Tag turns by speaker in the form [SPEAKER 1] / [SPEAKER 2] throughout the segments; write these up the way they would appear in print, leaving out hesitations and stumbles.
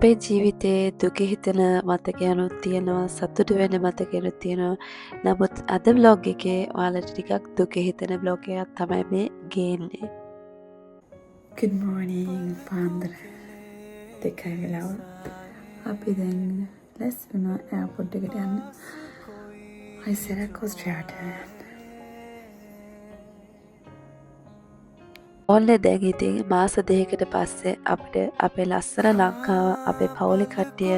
[SPEAKER 1] අපේ ජීවිතයේ දුක හිතෙන මතකයනුත් තියෙනවා සතුටු වෙන මතකයනුත් තියෙනවා. නමුත් අද බ්ලොග් එකේ ඔයාලට ටිකක් දුක හිතෙන බ්ලොග් එකක් තමයි මේ ගේන්නේ.
[SPEAKER 2] Good morning පාන්දර 2යි වෙලාව. අපි දැන් ලැස් වෙනවා එයාපෝට් එකට යන්න. I said I was tired.
[SPEAKER 1] ඕන්නේ දැන් ඉතින් මාස දෙකකට පස්සේ අපිට අපේ ලස්සන ලංකාව, අපේ පවුලේ කට්ටිය,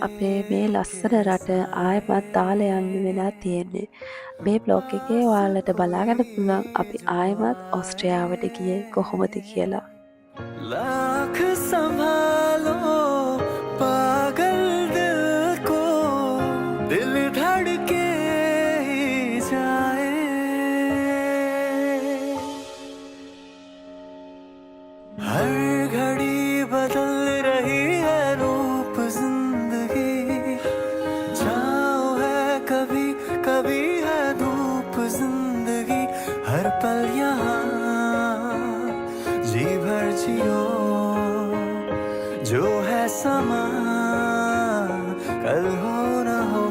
[SPEAKER 1] අපේ මේ ලස්සන රට ආයෙමත් දාලා යන්න වෙලා තියෙන්නේ. මේ බ්ලොග් එකේ ඔයාලට බලාගන්න පුළුවන් අපි ආයෙමත් ඕස්ට්‍රේලියාවට ගියේ කොහොමද කියලා.
[SPEAKER 3] लाख संभालो पागल दिल को दिल धड़के ही जाए हर घड़ी बदल रही है रूप जिंदगी छाँव है कभी कभी है धूप जिंदगी हर पल यहाँ जी भर जियो जो है समा कल हो न हो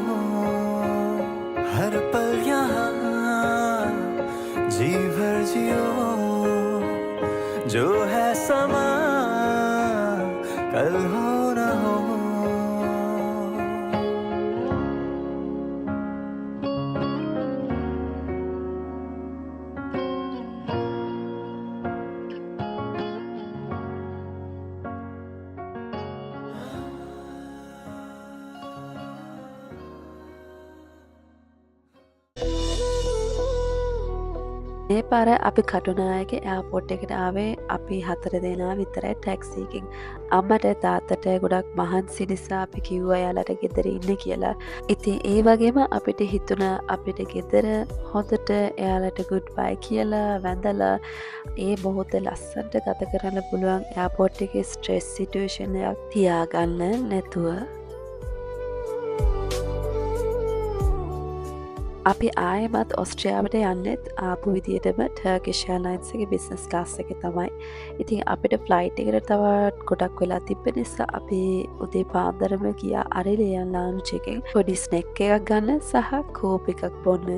[SPEAKER 3] हर पल यहाँ जी भर जियो जो है समा कल हो न हो
[SPEAKER 1] මේ පාර අපි කටුනායක එයාපෝට් එකට ආවේ අපි 4 දෙනා විතරයි ටැක්සි එකකින්. අම්මට තාත්තට ගොඩක් මහන්සි නිසා අපි කිව්වා එයාලට ගෙදර ඉන්න කියලා. ඉතින් ඒ වගේම අපිට හිතුණා අපිට ගෙදර හොඳට එයාලට ගුඩ් බයි කියලා වැඳලා ඒ මොහොත ලස්සනට ගත කරන්න පුළුවන් එයාපෝට් එකේ ස්ට්‍රෙස් සිටුේෂන් එකක් තියාගන්න නැතුව අපි ආයෙමත් ඔස්ට්‍රේලියාවට යන්නෙත් ආපු විදිහටම ටර්කිෂ් එයාර්ලයින්ස් එකේ බිස්නස් ක්ලාස් එකේ තමයි. ඉතින් අපිට ෆ්ලයිට් එකට තව ගොඩක් වෙලා තිබ්බ නිසා අපි උදේ පාන්දරම ගියා අරලියන් ලවුන්ජ් එකෙන් පොඩි ස්නැක් එකක් ගන්න සහ කෝප් එකක් බොන්න.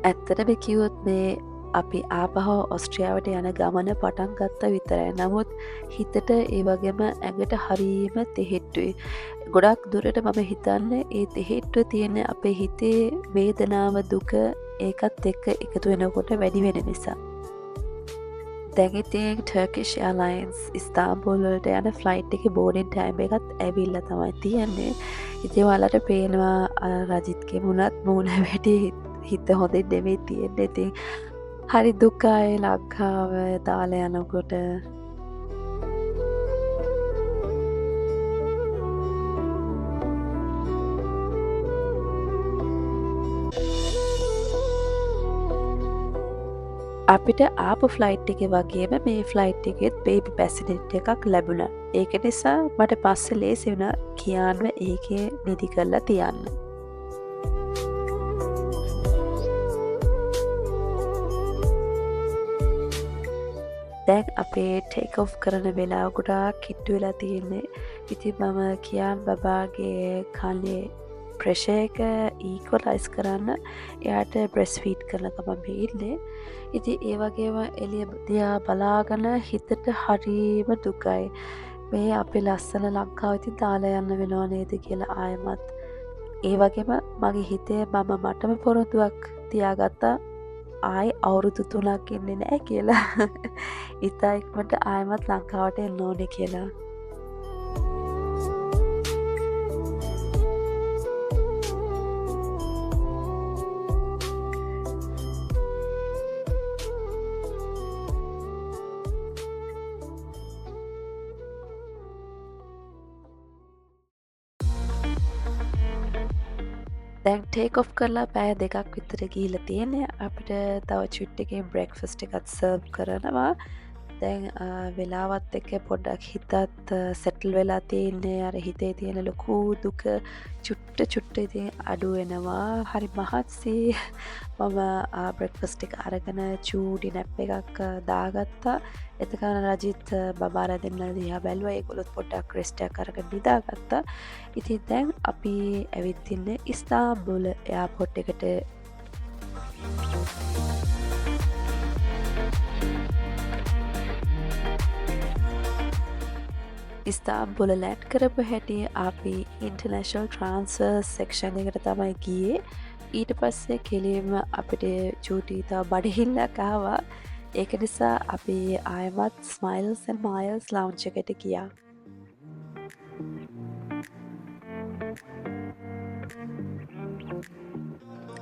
[SPEAKER 1] ඇත්තටම කිව්වොත් මේ අපි ආපහු ඔස්ට්‍රේලියාවට යන ගමන පටන් ගත්ත විතරයි. නමුත් හිතට ඒ වගේම ඇඟට හරීම තෙහෙට්ටුයි. ගොඩක් දුරට මම හිතන්නේ ඒ තෙහෙට්ටුව තියෙන අපේ හිතේ වේදනාව දුක ඒකත් එක්ක එකතු වෙනකොට වැඩි වෙන නිසා. දැන් ඉතින් ටර්කිෂ් එයාර්ලයින්ස් ඉස්තාන්බුල් වලට යන ෆ්ලයිට් එකේ බෝඩින් ටයිම් එකත් ඇවිල්ලා තමයි තියෙන්නේ. ඉතින් ඔයාලට පේනවා රජිත්ගේ මුණත් මූණ වැඩි හිත හොඳින් නෙමෙයි තියෙන්නේ. ඉතින් හරි දුකයි ලංකාව දාලා යනකොට. අපිට ආපු ෆ්ලයිට් එක වගේම මේ ෆ්ලයිට් එකෙත් බේබි පැසිඩෙන්ට් එකක් ලැබුණා. ඒක නිසා මට පස්සේ ලේසි වුණා කියාන්ව ඒකේ නිදි කරලා තියන්න. දැන් අපේ ටේක් ඔෆ් කරන වෙලාව ගොඩාක් කිට්ටු වෙලා තියෙන්නේ. ඉතින් මම කියාන් බබාගේ කනේ ප්‍රෙෂර් එක ඊක්වලයිස් කරන්න එයාට බ්‍රෙස්ට් ෆීඩ් කරන ගමන් මේ ඉන්නේ. ඉතින් ඒ වගේම එළිය දිහා බලාගෙන හිතට හරීම දුකයි. මේ අපේ ලස්සන ලංකාව ඉතින් දාලා යන්න වෙනව නේද කියලා ආයෙමත්. ඒ වගේම මගේ හිතේ මම මටම පොරොන්දුවක් තියාගත්තා ආයි අවුරුදු 3ක් ඉන්නේ නැහැ කියලා. ඉතා ඉක්මනට ආයෙමත් ලංකාවට එන්න ඕනේ කියලා. දැන් ටේක් ඔෆ් කරලා පැය 2ක් විතර ගිහිල්ලා තියෙන්නේ. අපිට තව චුට් එකකින් බ්‍රෙක්ෆාස්ට් එකත් සර්ව් කරනවා. දැන් වෙලාවත් එක්ක පොඩ්ඩක් හිතත් සෙටල් වෙලා තියන්නේ අර හිතේ තියෙන ලොකූ දුක චුට්ට ඉතින් අඩු වෙනවා හරි මහත්සේ මම බ්‍රෙක්ෆස්ට් එක අරගෙන චූටි නැප් එකක් දාගත්තා එතකන රජිත් බබාලා දෙන්න දිහා බැලුවා ඒගොල්ලොත් පොඩ්ඩක් රෙස්ට් එකක් අරගෙන නිදාගත්තා ඉතින් දැන් අපි ඇවිත් ඉන්නේ ඉස්තාම්බුල් එයාපෝට් එකට ඉස්තාම්බුල ලැන්ඩ් කරපු හැටි අපි ඉන්ටර්නේෂනල් ට්‍රාන්ස්ෆර් සෙක්ෂන් එකට තමයි ගියේ ඊට පස්සේ කෙලින්ම අපිට චූටීතා බඩහිල්ලක් ආවා ඒක නිසා අපි ආයමත් ස්මයිල්ස් ඇන් මයිල්ස් ලවුන්ජ් එකට ගියා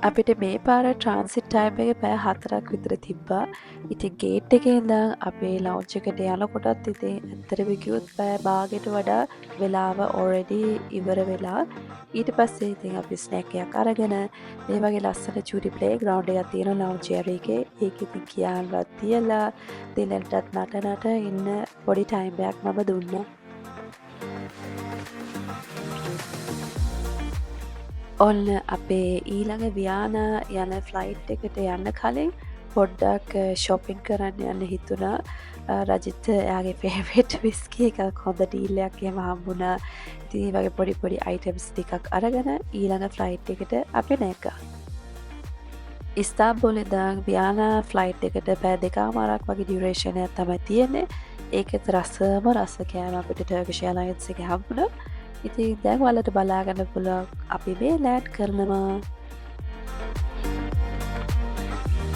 [SPEAKER 1] අපිට මේ පාර ට්‍රාන්සිට් ටයිම් එක පැය 4ක් විතර තිබ්බා. ඉතින් ගේට් එකේ ඉඳන් අපේ ලවුන්ජ් එකට යනකොටත් ඉතින් ඇත්තටම කිව්වොත් පැය භාගයට වඩා වෙලාව ඔල්රෙඩි ඉවර වෙලා. ඊට පස්සේ ඉතින් අපි ස්නැක් එකක් අරගෙන මේ වගේ ලස්සන චූටි ප්ලේ ග්‍රවුන්ඩ් එකක් තියෙන ලවුන්ජ් ඒරියා එකේ ඒක ඉතින් කියන්නවත් තියලා දිලෙන්ටත් නට ඉන්න පොඩි ටයිම් එකක් මම දුන්නා. ඔන්න අපේ ඊළඟ වියානා යන ෆ්ලයිට් එකට යන්න කලින් පොඩ්ඩක් ෂොපින් කරන්න යන්න හිතුණා රජිත් එයාගේ ෆේවරේට් විස්කි එකක් හොඳ ඩීල් එකක් එහෙම හම්බුණා ඉතින් වගේ පොඩි අයිටම්ස් ටිකක් අරගෙන ඊළඟ ෆ්ලයිට් එකට අපි නැග්ගා ඉස්තාම්බුල් ඉඳන් වියානා ෆ්ලයිට් එකට පැය 2කමාරක් වගේ ඩියුරේෂන් එකක් තමයි තියෙන්නේ ඒකෙත් රසම රස කෑම අපිට ටර්කිෂ් එයාර්ලයින්ස් එකේ හම්බුණා ඉතින් දැන් ඔයාලට බලාගන්න පුළුවන් අපි මේ ලෑන්ඩ් කරනවා.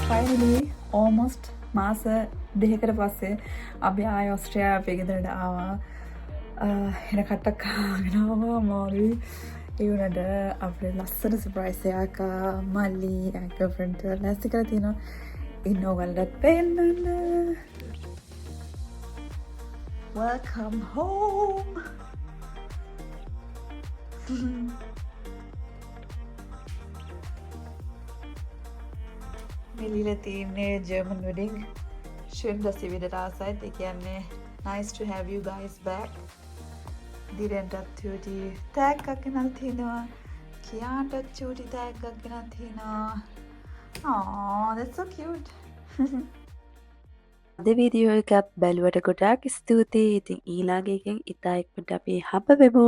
[SPEAKER 2] Finally almost මාස 2කට පස්සේ අපි ආය ඔස්ට්‍රේලියාව ගෙදරට ආවා. එන කට්ටක් කාගෙන ආවා මාරුයි. ඒ වුණාට අපේ ලස්සන සර්ප්‍රයිස් එකක් මල්ලි ගර්ල්ෆ්‍රෙන්ඩ් ලෑස්ති කරලා තිනවා. ඉන්න ඔයාලට පෙන්නන්න. Welcome home. මෙලිලා තියන්නේ German wedding. Schön, dass ihr wieder da seid. Ich කියන්නේ nice to have you guys back. දිරෙන්ටත් චූටි tag එකක් ගෙනල්ලා තිනවා. කියාටත් චූටි tag එකක් ගෙනල්ලා තිනවා. Oh, that's so cute.
[SPEAKER 1] අද වීඩියෝ එකත් බැලුවට ගොඩාක් ස්තුතියි. ඉතින් ඊළඟ එකෙන් ඉතා ඉක්මනට අපි හම්බ වෙමු.